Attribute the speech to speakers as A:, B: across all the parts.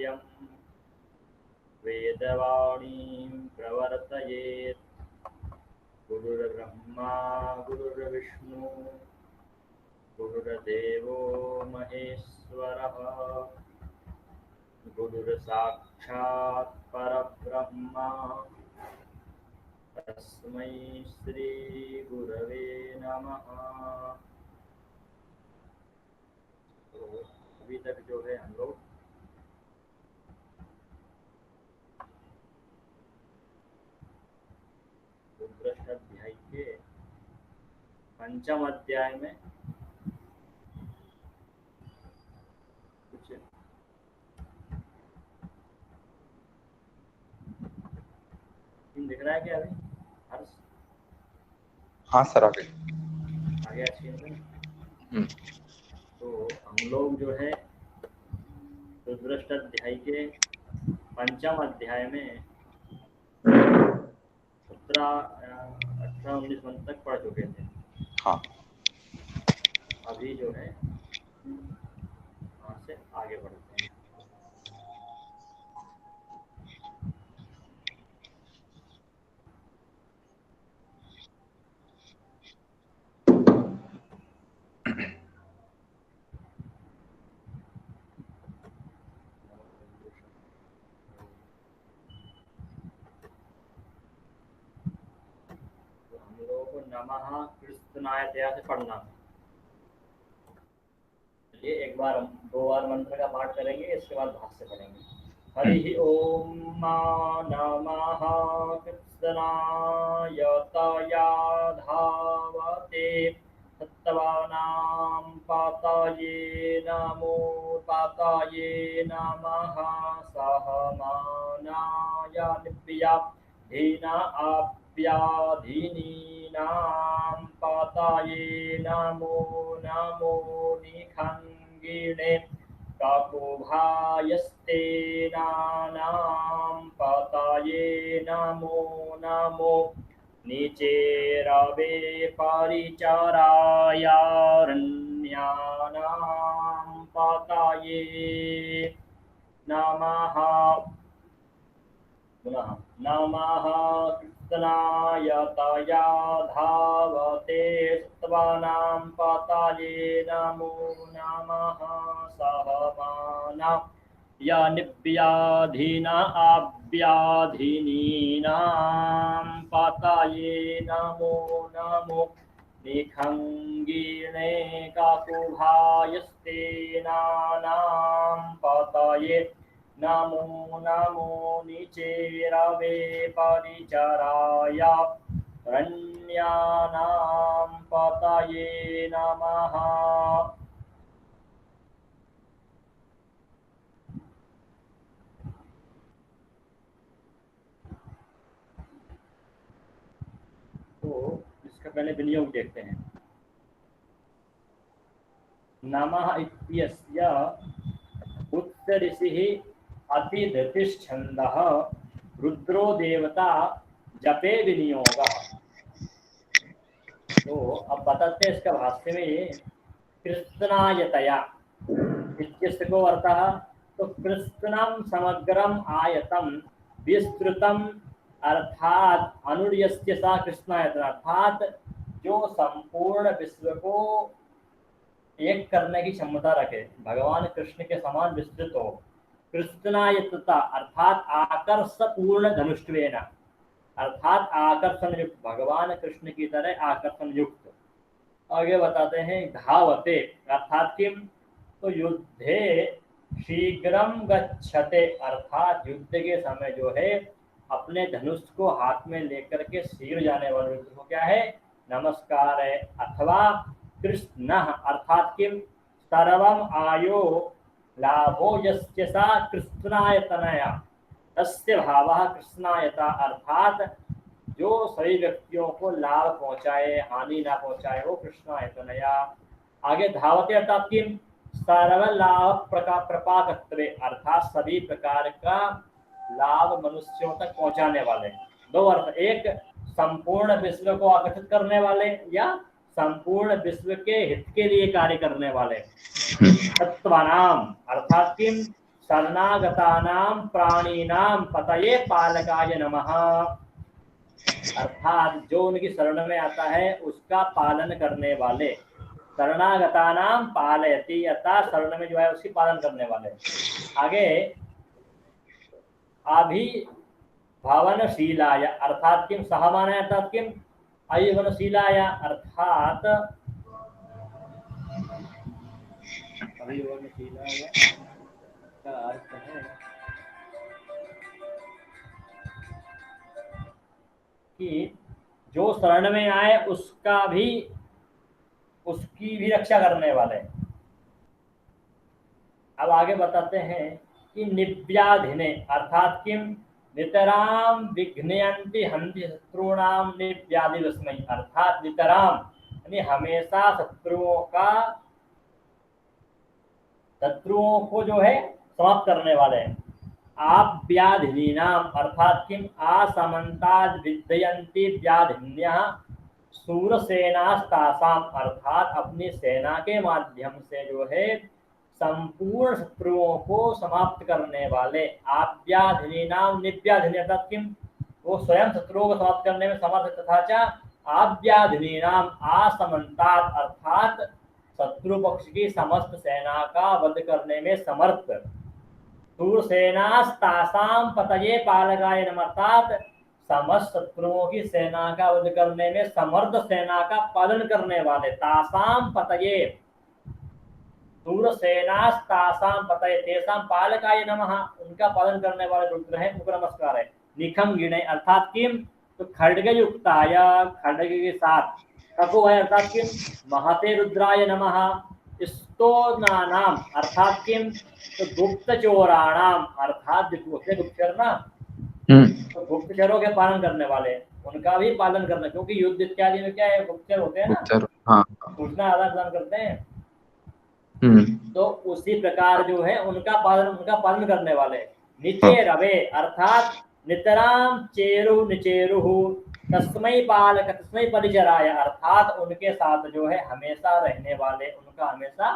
A: यं वेदवाणीं प्रवर्तयेत्। गुरुर्ब्रह्मा गुरुर्विष्णु गुरुर्देवो महेश्वरः। गुरुर्साक्षात् परब्रह्मा तस्मै श्री गुरवे नमः। तो अभी तक जो है हम लोग रुद्र अध्याय के पंचम अध्याय में कुछ दिख रहा है क्या अभी हर्ष?
B: हाँ सर आ गए।
A: स्क्रीन पे। तो हम लोग जो है रुद्र अध्याय के पंचम अध्याय में 17, 18, 19 मंत्र तक पढ़ चुके थे।
B: हाँ
A: अभी जो है वहाँ से आगे बढ़ते हैं। तो हम लोगों को नमः कृष्णाय से पढ़ना है। चलिए एक बार 2 बार मंत्र का पाठ करेंगे, इसके बाद भाष्य पढ़ेंगे। हरि ओम नमः कृष्णाय तया धावते सत्तवानां पाताये नमः सहमानाय निव्याधीना आप्याधीनीनां पाताये नमो निखङ्गिणे काकुभायस्ते नानां पाताये नमो नीचेरवे परिचरायारण्यानां पाताये नमः। पुनः नमः कृष्णाय तया धावते सत्त्वानां पाताये नमो नमः सहमानाय निव्याधीना आव्याधीनीनां पाताये नमो निखङ्गिणे काकुभायस्ते नानां पाताये नमो नीचेरवे परिचराय रण्यानां पाताये नमः। तो इसका पहले विनियोग देखते हैं। नमः इत्यस्य उत्तरिषिः अतिधृतिश्छन्दः रुद्रो देवता जपे विनियोगः। तो अब बताते हैं इसका भाष्य में कृष्णायतया इत्यस्य को अर्थः। तो कृष्णं समग्रम आयतम विस्तृतम अर्थात अनुर्यस्य सा कृष्णायतन, अर्थात जो संपूर्ण विश्व को एक करने की क्षमता रखे, भगवान कृष्ण के समान विस्तृत हो। कृष्णायतता अर्थात आकर्षपूर्ण धनुष्वेन, अर्थात आकर्षण युक्त, भगवान कृष्ण की तरह आकर्षण युक्त। आगे बताते हैं धावते अर्थात किम, तो युद्धे शीघ्रम गच्छते, अर्थात युद्ध के समय जो है अपने धनुष को हाथ में लेकर के शीघ्र जाने वाले युद्ध को क्या है, नमस्कार है। अथवा कृष्ण अर्थात किम, सर्वम आयो लाभो यस्य सा कृष्णायतनया तस्य भावः कृष्णायता, अर्थात जो सभी व्यक्तियों को लाभ पहुंचाए, हानि ना पहुंचाए, वो कृष्णायतनया। आगे धावते अर्थात किम, सर्व लाभ प्रपाकत्वे, अर्थात सभी प्रकार का लाभ मनुष्यों तक पहुंचाने वाले। दो अर्थ, एक संपूर्ण विश्व को आकर्षित करने वाले या संपूर्ण विश्व के हित के लिए कार्य करने वाले। सत्त्वानाम अर्थात किम, शरणागतानां प्राणीनां पतये पालकाय नमः। अर्थात जो उनकी शरण में आता है उसका पालन करने वाले, शरणागतानां पालयति अर्थात शरण में जो है उसकी पालन करने वाले। आगे अभिभवनशीलाय अर्थात किम सहमानाय अर्थात किम अभिभवनशीलाय अर्थात अभिभवनशीलाय का अर्थ है कि जो शरण में आए उसका भी उसकी भी रक्षा करने वाले। अब आगे बताते हैं कि निव्याधिने अर्थात किम नितराम विघ्नयन्ति हन्ति शत्रूणाम निव्याधि विस्मय अर्थात नितराम यानी हमेशा शत्रुओं को जो है समाप्त करने वाले हैं। आप व्याधिनीनाम अर्थात किम आसमन्ताद विद्यन्ति व्याधिन्यः सूरसेनास्तासाम अर्थात अपनी सेना के माध्यम से जो है संपूर्ण शत्रुओं को समाप्त करने वाले। आव्याधिनीनाम निव्याधिनी अर्थात किम वो स्वयं शत्रुओं को समाप्त करने में समर्थ तथा च आव्याधिनीनाम आसमन्ताद अर्थात शत्रु पक्ष की समस्त सेना का वध करने में समर्थ। सूरसेनास्तासाम पतये पालकाय नमः अर्थात समस्त शत्रुओं की सेना का वध करने में समर्थ सेना का पालन करने वाले। तासाम पतये सूरसेनास्तासाम पतये तेसाम पालकाय नमः उनका पालन करने वाले रुद्र है उनको नमस्कार है। निखम गिणे अर्थात किम तो खड्ग युक्ताय खड्ग के साथ ककुवय अर्थात किम महते रुद्राय नमः। स्तोनानाम अर्थात किम तो गुप्तचोराणाम अर्थात गुप्तचर ना तो गुप्तचरों के पालन करने वाले उनका भी पालन करना क्योंकि युद्ध इत्यादि में क्या है गुप्तचर होते हैं ना सूचना आदान प्रदान करते हैं। तो उसी प्रकार जो है उनका पालन करने वाले। निचे रवे अर्थात नितराम चेरु निचेरु तस्मै पालक तस्मै परिचराय अर्थात उनके साथ जो है हमेशा रहने वाले उनका हमेशा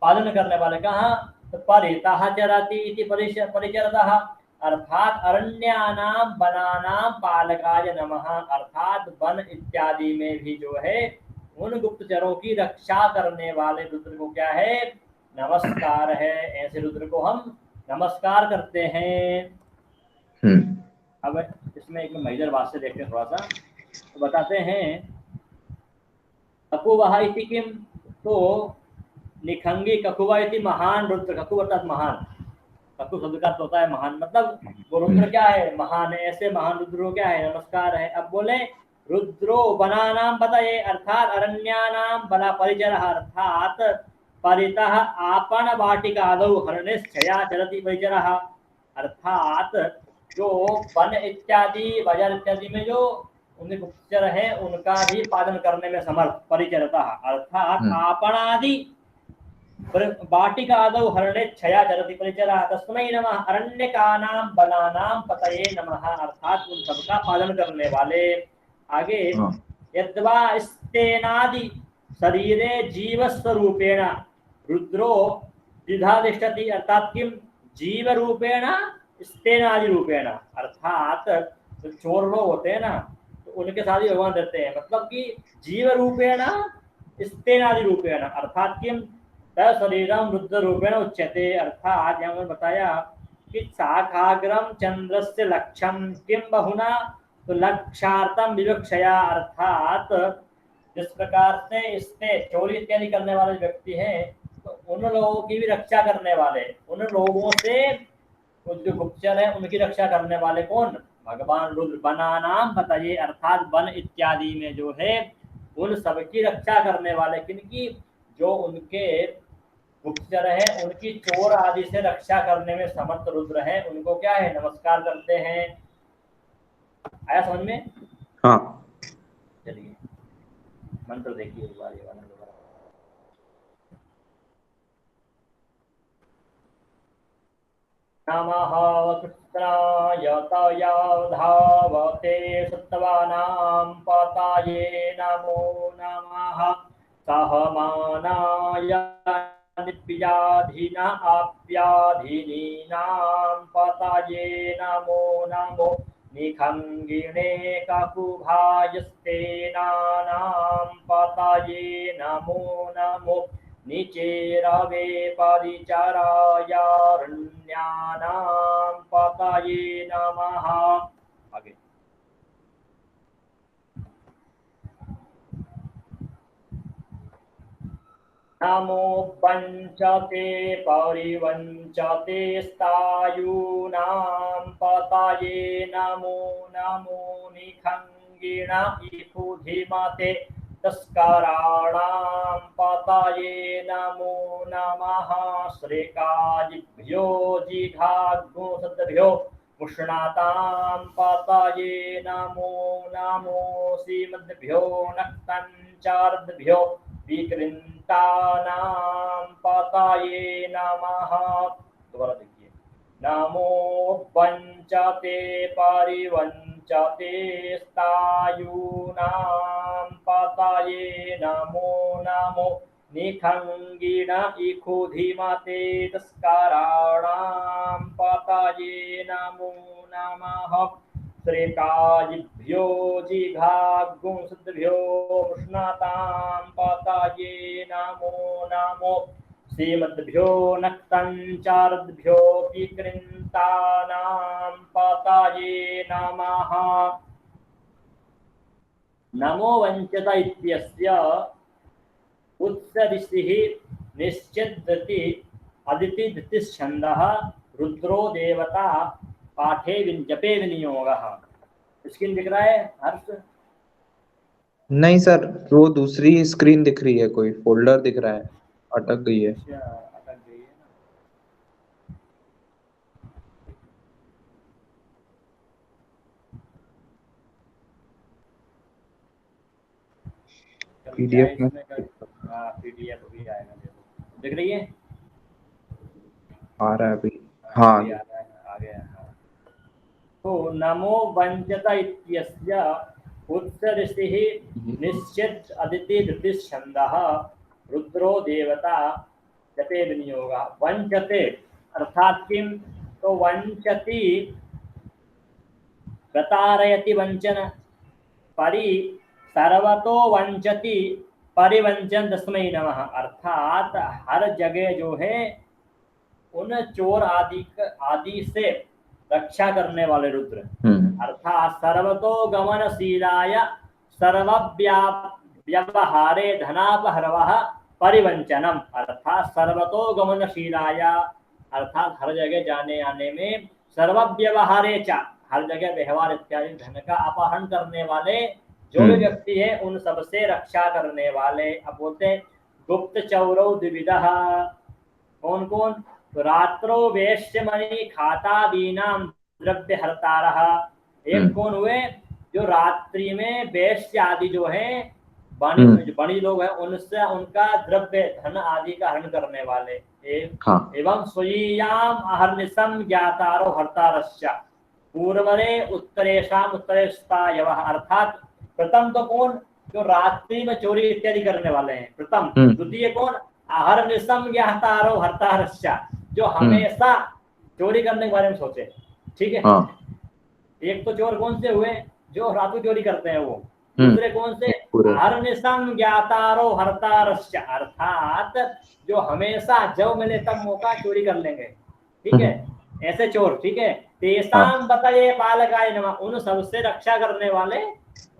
A: पालन करने वाले। कहाँ तो परितः चरति इति परिचरतः अर्थात अरण्यानां वनानां पालकाय नमः अर्थात वन इत्यादि में भी जो है उन गुप्तचरों की रक्षा करने वाले रुद्र को क्या है नमस्कार है। ऐसे रुद्र को हम नमस्कार करते हैं। अब इसमें एक मेजर वाक्य देखते हैं थोड़ा सा तो बताते हैं ककुवः इति किम तो निखंगी ककुवा इति महान रुद्र ककु अर्थात महान ककु शब्द का होता है महान मतलब वो रुद्र क्या है महान है। ऐसे महान रुद्र को क्या है नमस्कार है। अब बोले रुद्रो वनानां पतये अर्थात अरण्यानां वना परिचरः अर्थात परितः आपन वाटिकादौ हरणेश्चया चरति परिचरः अर्थात जो वन इत्यादि बाजार इत्यादि में जो उनके गुप्तचर है उनका भी पालन करने में समर्थ परिचरता अर्थात आपणादि वाटिकादौ हरणेच्छया चरति परिचरः तस्मै नमः अरण्यकानां वनानां पतये नमः अर्थात उन सबका पालन करने वाले। आगे यद्वा स्तेनादि शरीरे जीवस्वरूपेण रुद्रो द्विधा तिष्ठति अर्थात किम जीव रूपेण स्तेनादि रूपेण अर्थात जो चोर लोग होते हैं ना तो उनके साथ ही भगवान रहते हैं मतलब कि जीव रूपेण स्तेनादि रूपेण अर्थात किम शरीरम रुद्र रूपेण उच्यते अर्थात यहाँ पर बताया कि शाखाग्रम चंद्रस्य लक्ष्यम किम बहुना तो लक्षार्थम विवक्षया अर्थात जिस प्रकार से इससे चोरी इत्यादि करने वाले व्यक्ति हैं तो उन लोगों की भी रक्षा करने वाले उन लोगों से जो गुप्तचर है उनकी रक्षा करने वाले कौन भगवान रुद्र। वनानां पतये अर्थात वन इत्यादि में जो है उन सबकी रक्षा करने वाले किनकी जो उनके गुप्तचर है उनकी चोर आदि से रक्षा करने में समर्थ रुद्र है उनको क्या है नमस्कार करते हैं। आया समझ में?
B: हाँ
A: चलिए मंत्र देखिए एक बार ये वाला नमः कृष्णाय तयाधावते सत्वानां पतये नमो नमः सहमानाय निप्याधीना आप्याधीनीनां पतये नमो नमो निखङ्गिणे ककुभायस्तेनानां पतये नमो नमो निचेरवे परिचरायारण्यानां पतये नमः। आगे नमो वञ्चते परिवञ्चते स्थायूनां पतये नमो नमो निखङ्गिण इफुधिमते तस्कराणां पतये नमो नमः। श्रीकाजिभ्यो जिघाग्निसद्भ्यो उष्णतां पतये नमो नमो श्रीमद्भ्यो नक्तञ्चारद्भ्यो विकृन्तानां पतये नमः। दोबारा देखिए, नमो वञ्चते परिवञ्चते स्थायूनां पतये नमो नमो निखङ्गिण इखुधिमते तस्कराणां पतये नमो नमः। श्रीकाजिभ्यो जिघाग्निसद्भ्यो उष्णतां पतये नमो नमो श्रीमद्भ्यो नक्तञ्चारद्भ्यो विकृन्तानां पतये नमः। नमो वञ्चत इत्यस्य उत्सरिषिः निश्चिद्यति अदितिछन्दः रुद्रो देवता पाठे जपे विनियोगः। स्क्रीन दिख रहा है हर्ष?
C: नहीं सर, वो दूसरी स्क्रीन दिख रही है, कोई फोल्डर दिख रहा है, अटक गई है।
A: अच्छा, अटक गई है ना।
C: पीडीएफ में
A: पीडीएफ भी आएगा, देखो दिख रही है,
C: आ रहा है अभी। हाँ,
A: आ गया। तो नमो वञ्चत इत्यस्य उत्सरिषिः निश्चित अदितिछन्दः रुद्रो देवता जपे विनियोगः। वञ्चते अर्थात किम? तो वञ्चति प्रतारयति वञ्चन, परि सर्वतो वञ्चति परिवञ्चन तस्मै नमः। अर्थात हर जगह जो है उन चोर आदि से रक्षा करने वाले रुद्र, अर्थात सर्वतो गमनशीलाय सर्वव्यवहारे धनापहरवः परिवंचनम। अर्थात सर्वतो गमनशीलाय अर्थात हर जगह जाने आने में, सर्वव्यवहारे च हर जगह व्यवहार इत्यादि धन का अपहरण करने वाले जो भी व्यक्ति है उन सबसे रक्षा करने वाले। अब बोलते हैं गुप्त चौरौ द्विविधः। कौन कौन? तो रात्रो वेश्यमणि खातादीनां द्रव्य हरतारः। एक कौन हुए? जो रात्रि में वेश्य आदि जो है बणी लोग हैं उनसे उनका द्रव्य धन आदि का हरण करने वाले। एवं स्वय्याम अहर्निशम ज्ञातारो हरतारश्च पूर्वरे उत्तरेशाम उत्तरेष्टायवः। अर्थात प्रथम तो कौन? जो रात्रि में चोरी इत्यादि करने वाले हैं, प्रथम। द्वितीय कौन? अहर्निशम ज्ञातारो हरतारश्च, जो हमेशा चोरी करने के बारे में सोचे। ठीक है। एक तो चोर कौन से हुए? जो रातों चोरी करते हैं वो। दूसरे कौन से? अहर्निशम ज्ञातारो हरतारश्च, अर्थात जो हमेशा जब मिले तब मौका चोरी कर लेंगे। ठीक है, ऐसे चोर। ठीक है। तेसाम बताये पालकाय नमः, उन सबसे रक्षा करने वाले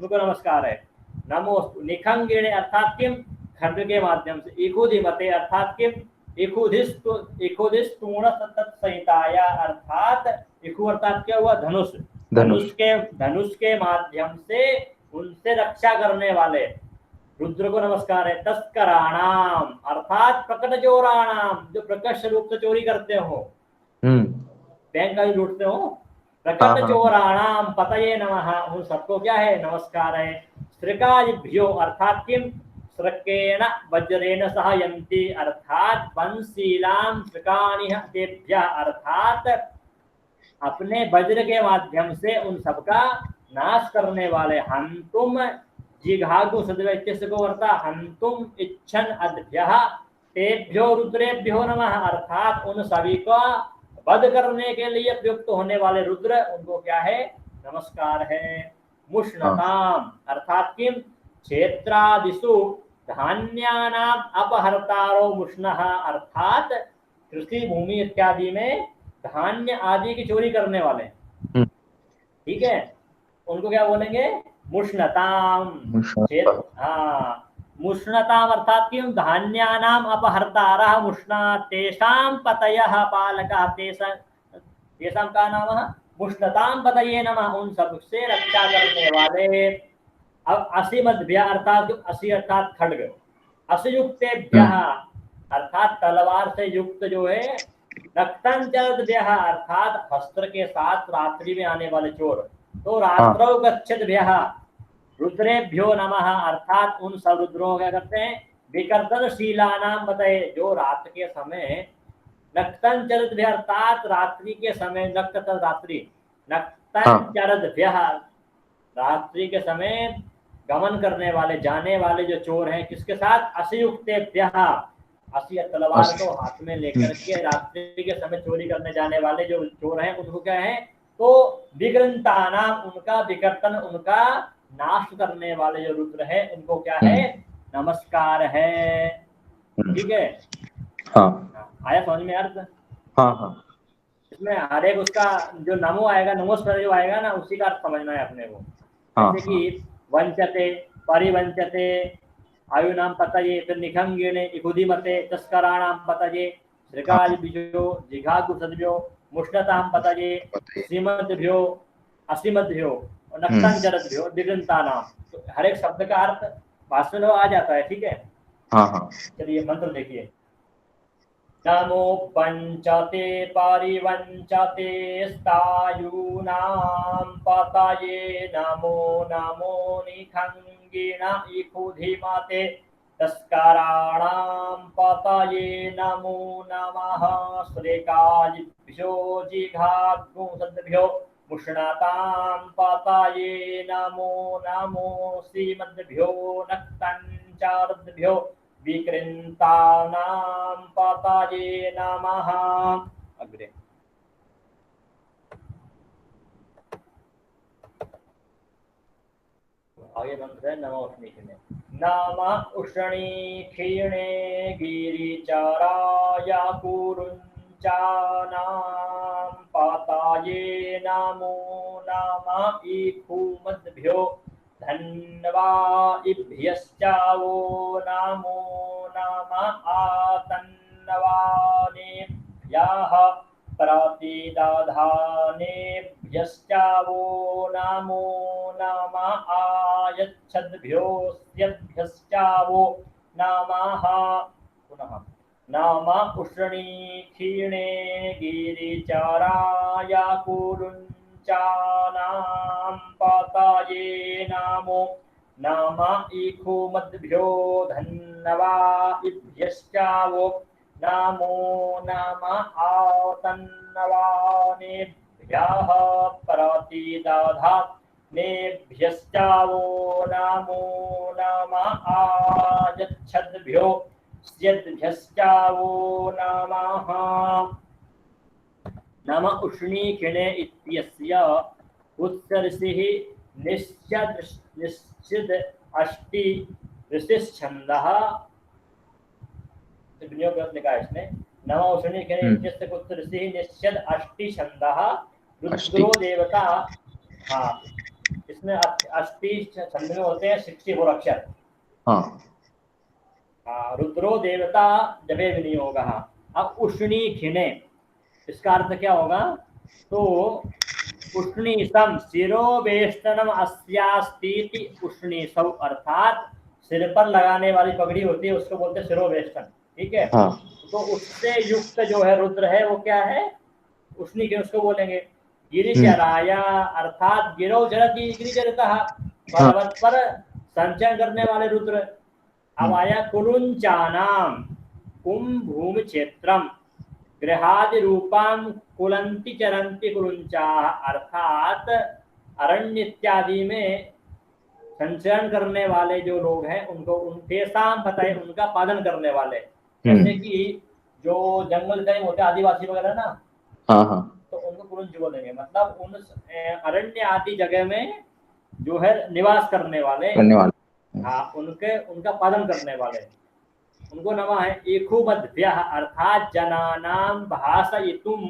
A: उनको नमस्कार है। नमो निखंगिणे अर्थात किम? खंड के माध्यम से। इखुधिमते अर्थात किम? इखुधिस्तूण संहिताया अर्थात इखु अर्थात क्या हुआ? धनुष। धनुष के माध्यम से उनसे रक्षा करने वाले रुद्र को नमस्कार है। तस्कराणाम अर्थात प्रकट चोराणाम, जो प्रकट रूप से चोरी करते हो, बैंक का भी लूटते हो। प्रकट चोराणाम पतये नमः, उन सबको क्या है? नमस्कार है। श्रृकाजिभ्यो अर्थात किम? श्रकेण वज्रेण सह यन्ति अर्थात वंशीलाम श्रकानिह तेभ्यः, अर्थात अपने वज्र के माध्यम से उन सबका नाश करने वाले। हंतुम जिघागु सद्वैत्यस्य को वर्ता हंतुम इच्छन अद्भ्यः तेभ्यो रुद्रेभ्यो नमः, अर्थात उन सभी का वध करने के लिए प्रयुक्त होने वाले रुद्र, उनको क्या है, नमस्कार है। मुष्णताम अर्थात किम, क्षेत्रादिषु धान्यानाम अपहर्तारो मुष्णः, अर्थात कृषि भूमि इत्यादि में धान्य आदि की चोरी करने वाले, ठीक है, उनको क्या बोलेंगे, मुष्णताम। हाँ, मुष्णताम अर्थात किम, धान्यानाम अपहर्तारः मुष्णा तेषां पतयः पालकः, तेषां का नाम है, मुष्णताम पतये नमः, उन सबसे रक्षा करने वाले। अब असीमद्भ्य अर्थात असी अर्थात खड्ग, असयुक्तेभ्यः अर्थात तलवार से युक्त जो है, नक्तंचरद्भ्यः अर्थात अस्त्र के साथ रात्रि में आने वाले चोर, तो रात्रौ गच्छद्भ्यः रुद्रेभ्यो नमः, अर्थात उन सब रुद्रों क्या करते हैं, विकर्तनशीलानाम पतये, जो रात के समय नक्तंचरद्भ्यः अर्थात रात्रि के समय, नक्तन रात्रि, नक्तंचरद्भ्यः रात्रि के समय गमन करने वाले, जाने वाले जो चोर हैं, किसके साथ, असयुक्तेभ्यः, असी तलवार को हाथ में लेकर के रात्रि के समय चोरी करने जाने वाले जो चोर हैं, उनको क्या है, तो विकृंताना, उनका विकर्तन, उनका नाश करने वाले जो रुद्र है, उनको क्या है, नमस्कार है। ठीक है,
C: हाँ
A: आया समझ में अर्थ?
C: हाँ हाँ,
A: इसमें हर एक उसका जो नमो आएगा, नमोस्कार जो आएगा ना, उसी का अर्थ समझना है अपने को। जैसे कि वंचते, परिवंचते, आयुनाम पतये, फिर निखंगिणे, इकुधिमते, तस्कराणाम पतये, श्रीकादिभ्यो, जिघागुसद्भ्यो, मुष्णताम पतये, श्रीमद्भ्यो, असीमद्भ्यो, नक्तंचरद्भ्यो, दिगंतानाम। तो हर एक शब्द का अर्थ भाषण में आ जाता है, ठीक है।
C: हाँ हाँ,
A: चलिए मंत्र देखिए। नमो पंचते परिवंचते स्थायूनां पतये, नमो नमो निखंगिण इकुधिमते, तस्कराणां पतये नमो नमः, श्रीकादिभ्यो जिघागुसद्भ्यो, मुष्णतां पतये नमो नमो, श्रीमद्भ्यो नक्तंचरद्भ्यो, विकृंतानां पतये नमः। अग्रे आगे मंत्र है नमो उष्णीक्षिणे। नम उष्णीक्षिणे गिरिचराय कुरुञ्चानां पतये नमो नमः, इखुमद्भ्यो धन्वाइभ्यश्चावो नमो नमः, आतन्वानेभ्यः प्रतिदधानेभ्यश्चावो नमो नमः, आयच्छद्भ्योऽस्यभ्यश्चावो नमः। पुनः नम उष्णीक्षिणे गिरिचराय कुरुञ्चानां पतये नमो नमः, इखुमद्भ्यो धन्वाइभ्यश्चावो नमो नमः, आतन्वानेभ्यः प्रतिदधानेभ्यश्चावो नमो नमः, आयच्छद्भ्योऽस्यभ्यश्चावो नमः। नम उष्णीक्षिणे इत्यस्य उत्सर्षिः निश्चिद अष्टि ऋषिश्छन्दः, विनियोग लिखा है इसमें। नम उष्णीक्षिणे इत्यस्य उत्सर्षिः निश्चिद अष्टि छन्दः, रुद्रो देवता। हाँ, इसमें अष्टि छंद में होते हैं 64 अक्षर। रुद्रो देवता जबे विनियोगः। अब उष्णीक्षिणे इसका अर्थ क्या होगा, तो उष्णीसम शिरोवेष्टनम अस्यास्तीति उष्णीसौ, अर्थात सिर पर लगाने वाली पगड़ी होती है, उसको बोलते हैं शिरोवेष्टन, ठीक है। तो उससे युक्त जो है रुद्र है, वो क्या है, उष्णीक्षिण उसको बोलेंगे। गिरिचराया अर्थात गिरो जरती, गिरिचरतः पर्वत पर संचरण करने वाले रुद्र। अब आया कुरुंचानाम, कुम भूमि क्षेत्रम, गृहादि रूपाम कुलंती चरंती कुरुंचा, अर्थात अरण्य इत्यादि में संचरण करने वाले जो लोग हैं, उनको उनके साम बताए, उनका पालन करने वाले। जैसे कि जो जंगल टाइम होते हैं आदिवासी वगैरह ना,
C: हाँ हाँ
A: तो उनको कुरुंज बोलेंगे, मतलब उन अरण्य आदि जगह में जो है निवास करने वाले,
C: करने वाले।
A: हाँ, उनका पालन करने वाले, उनको नमः है। इखुमद्भ्यः अर्थात जनानां भाषयितुं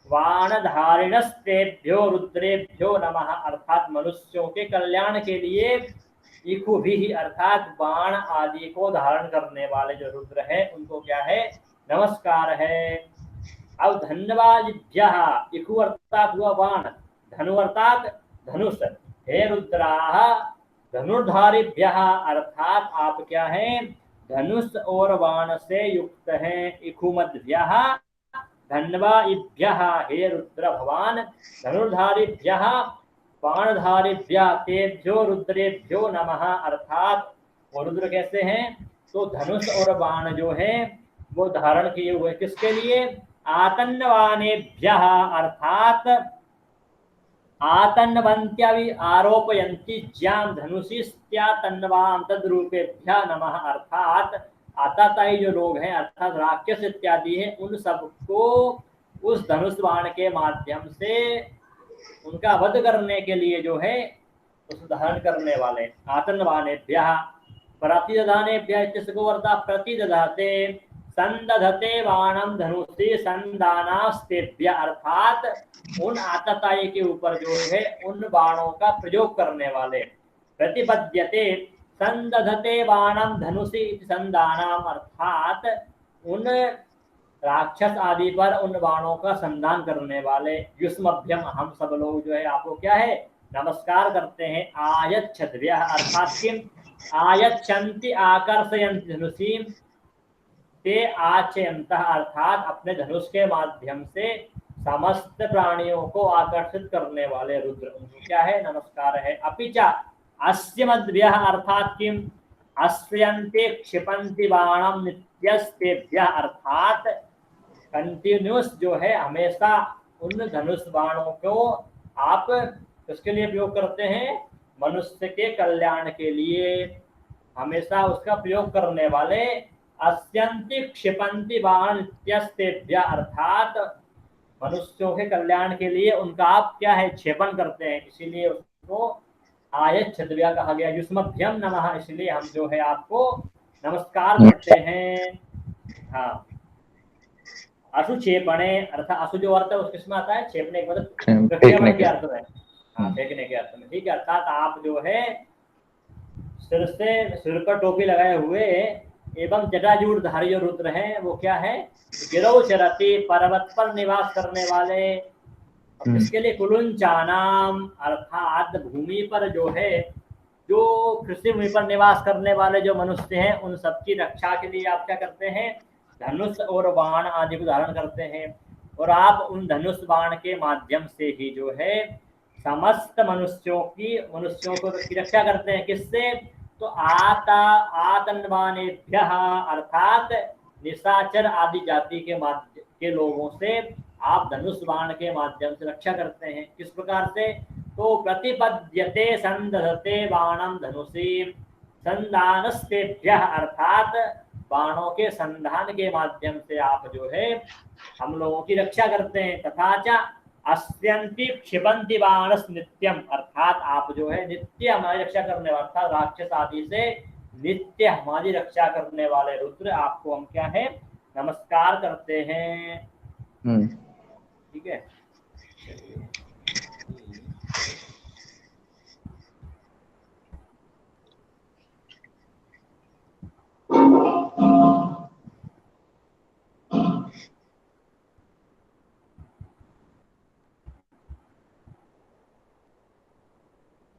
A: वाणधारिणस्तेभ्यो रुद्रेभ्यो नमः, अर्थात मनुष्यों के कल्याण के लिए इखु भी अर्थात बाण आदि को धारण करने वाले जो रुद्र हैं उनको क्या है, नमस्कार है। अब धन्यवादिभ्यः, इखु अर्थात हुआ बाण, धनु अर्थात धनुष, हे रुद्राः धनुर्धारिभ्यः अर्थात आप क्या हैं, धनुष और बाण से युक्त हैं। इखुमद्भ्यः धन्वाइभ्यः, हे रुद्र भगवान, धनुर्धारिभ्यः बाणधारिभ्यः, तेभ्यो रुद्रेभ्यो नमः, अर्थात वो रुद्र कैसे हैं, तो धनुष और बाण जो है वो धारण किए हुए किसके लिए, आतन्नवानेभ्यः अर्थात आतन्वन्त्यवि आरोपयन्ति ज्याम धनुषिस्त्यातन्वाम तद्रूपेभ्यः नमः, अर्थात आताताई जो लोग हैं अर्थात राक्षस इत्यादि हैं उन सबको उस धनुष बाण के माध्यम से उनका वध करने के लिए जो है उस धारण करने वाले। आतन्वानेभ्यः प्रतिदधानेभ्यः इत्यस्य अर्थः प्रतिदधाते संदधते बाणम धनुषि संदानास्तेभ्यः, अर्थात उन आतताई के ऊपर जो है उन बाणों का प्रयोग करने वाले। प्रतिपद्यते संदधते बाणम धनुषि संदानाम, अर्थात उन राक्षस आदि पर उन बाणों का संधान करने वाले। युष्मभ्यम, हम सब लोग जो है आपको क्या है, नमस्कार करते हैं। आयच्छद्भ्यः अर्थात किम, आयच्छन्ति आकर्षयन्ति धनुषीम, ते आचयन्तः अर्थात अपने धनुष के माध्यम से समस्त प्राणियों को आकर्षित करने वाले रुद्र, उनको क्या है, नमस्कार है। अपि च अस्यमद्भ्यः अर्थात किम, अस्यन्ते क्षिपन्ति बाणम नित्यस्तेभ्यः, अर्थात कंटिन्यूस जो है हमेशा उन धनुष बाणों को आप किसके लिए प्रयोग करते हैं, मनुष्य के कल्याण के लिए हमेशा उसका प्रयोग करने वाले। अस्यन्ति क्षिपन्ति बाण नित्यस्तेभ्यः, अर्थात मनुष्यों के कल्याण के लिए उनका आप क्या है, क्षेपण करते हैं, इसीलिए उसको आयच्छद्भ्यः कहा गया। युष्मभ्यम नमः, इसलिए हम जो है आपको नमस्कार करते हैं। हाँ, अशुक्षेपणे अर्थात अशु जो अर्थ है उसके इसमें आता है क्षेपणे के मतलब
C: फेंकने के
A: अर्थ में, हाँ, फेंकने के अर्थ में, ठीक है। अर्थात आप जो है सिर पर टोपी लगाए हुए एवं जटाजूटधारी जो रुद्र हैं वो क्या है, गिरौ चरति, पर्वत पर निवास करने वाले। इसके लिए कुलुंचानाम अर्थात भूमि पर जो है, जो कृषि भूमि पर निवास करने वाले जो मनुष्य हैं उन सबकी रक्षा के लिए आप क्या करते हैं, धनुष और बाण आदि को धारण करते हैं। और आप उन धनुष बाण के माध्यम से ही जो है समस्त मनुष्यों को की रक्षा करते हैं। किससे, तो आतन्वानेभ्यः अर्थात निशाचर आदि जाति के लोगों से आप धनुष बाण के माध्यम से रक्षा करते हैं। किस प्रकार से, तो प्रतिपद्यते संदधते बाणम धनुषी संदानस्तेभ्यः, अर्थात बाणों के संधान के माध्यम से आप जो है हम लोगों की रक्षा करते हैं। तथा च अस्यन्ति क्षिपन्ति बाणस नित्यम, अर्थात आप जो है नित्य हमारी रक्षा करने वाले, अर्थात राक्षस आदि से नित्य हमारी रक्षा करने वाले रुद्र, आपको हम क्या है, नमस्कार करते हैं। ठीक है।